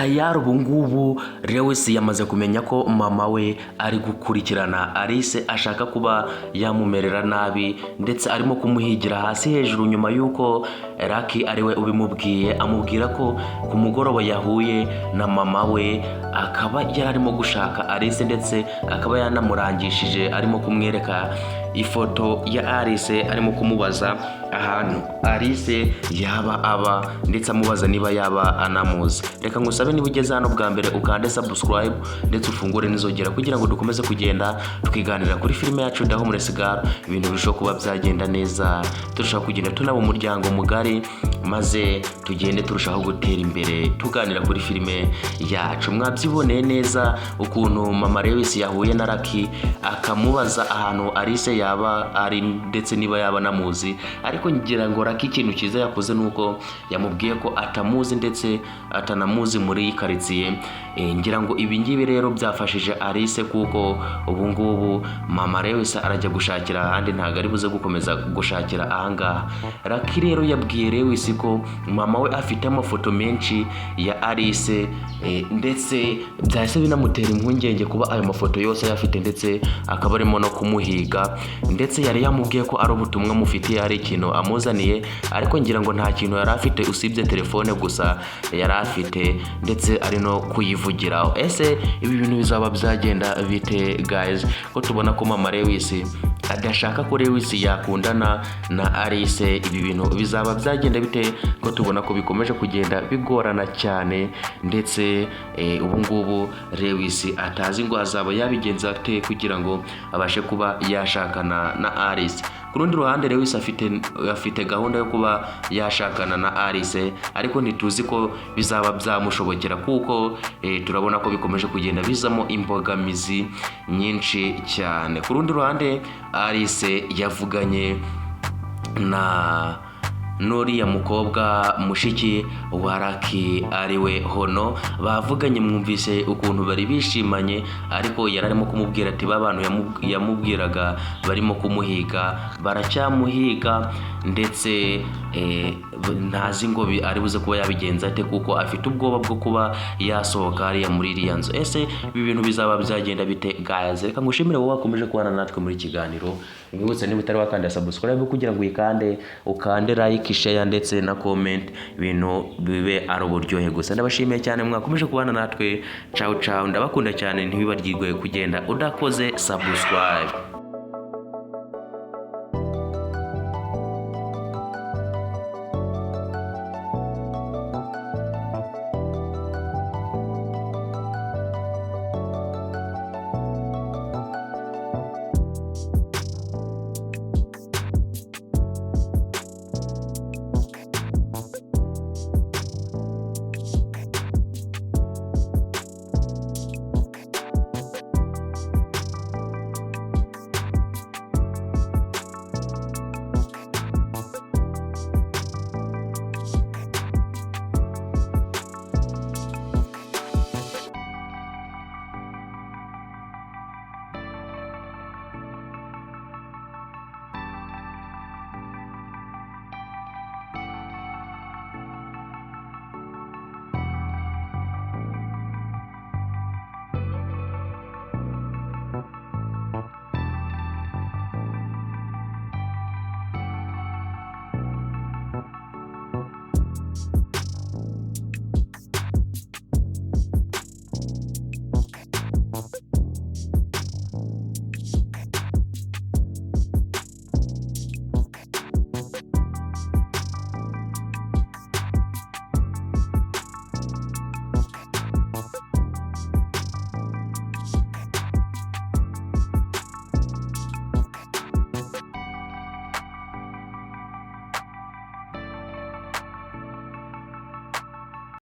tayari ubu ngubu Lewis yamaze kumenya ko mama we ari gukurikirana Alice ashaka kuba yamumerera nabi, ndetse arimo kumuhigira hasi hejuru nyuma y'uko Lucky ariwe ubimubwiye, amubwira ko ku mugoroba yahuye na mama we akaba yari arimo gushaka Alice, ndetse akaba yanamurangishije arimo kumwereka ifoto ya Alice, arimo kumubaza ahantu Alice yaba aba, ndetse amubaza niba yaba anamuzi. Reka ngusabe niba ugeze hano bwa mbere ukande subscribe ndetse ufungure n'inzogera kugira ngo dukomeze kugenda twiganira kuri filime yacu Dahumures Girl, ibintu birushaho kuba byagenda neza, turushaho kugenda tunaba umuryango mugari, maze tugende turushaho gutera imbere tuganira kuri filime yacu. Mwabyiboneye neza ukuntu mama Lewis yahuye na Lucky akamubaza ahantu Alice yaba ari ndetse niba yaba namuzi, ariko ngira ngo Lucky ikintu cyiza yakoze nuko yamubwiye ko atamuzi ndetse atanamuzi muri quartier. Ngira ngo ibi ngibi rero byafashije Alice kuko ubu ngubu mama Lewis arajya gushakira ahandi, ntago ari buze gukomeza gushakira ahangaha. Lucky rero yabwiye Lewis ko mama we afite amafoto menshi ya Alice, ndetse byahise binamutera impungenge kuba ayo mafoto yose ayafite, ndetse akaba arimo no kumuhiga, ndetse yari yamubwiye ko ari ubutumwa mufitiye, hari ikintu amuzaniye, ariko ngira ngo nta kintu yari afite usibye telefone gusa yari afite, ndetse ari no kuyivugiraho. Ese ibi bintu bizaba byagenda bite guys, ko tubona ko mama Lewis adashaka ko Lewis yakundana na Alice? Ibi bintu bizaba byagenda bite ko tubona ko bikomeje kugenda bigorana cyane, ndetse ubu ngubu Lewis atazi ngo azaba yabigenza ate kugira ngo abashe kuba yashakana na Alice. Ku rundi ruhande Lewis afite gahunda yo kuba yashakana na Alice, ariko ntituzi ko bizaba byamushobokera kuko turabona ko bikomeje kugenda bizamo imbogamizi nyinshi cyane. Ku rundi ruhande Alice yavuganye na nuriya mukobwa mushiki wa Lucky ariwe Hono, bavuganye mwumvise ukuntu bari bishimanye, ariko yararimo kumubwira ati babantu yamubwiraga barimo kumuhiga baracyamuhiga, ndetse ntazi ngo ari buze kuba yabigenza ate kuko afite ubwoba bwo kuba yasohoka hariya muri iriya nzu. Ese ibi bintu bizaba byagenda bite guys? Reka ngushimire wowe wakomeje kubana natwe muri kiganiro, mwibutse niba utari wakanda subscribe kugira ngo ukande like, share ndetse na comment, ibintu bibe ari uburyohe gusa. Ndabashimiye cyane mwakomeje kubana natwe, ciao ciao, ndabakunda cyane, ntibibaryirwe kugenda udakoze subscribe.